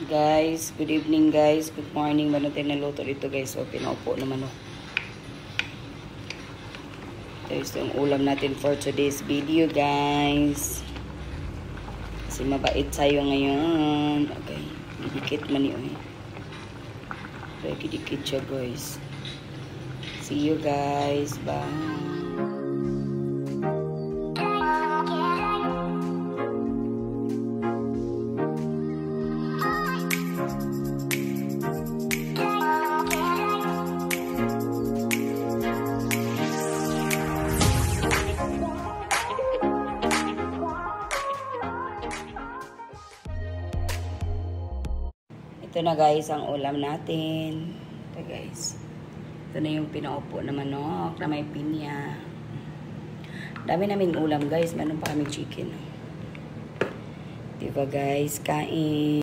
Guys, good evening guys. Good morning. Meron tayo naluto dito guys. So, pinaupo naman ako. Ito yung ulam natin for today's video guys. Kasi mabait tayo ngayon. Okay. Didikit man yun. Okay, didikit siya guys. See you guys. Bye. Ito na guys ang ulam natin. Ito guys. Ito na yung pinaupo na manok na may pinya. Dami naming ulam guys. Meron pa kaming chicken. Diba guys? Kain.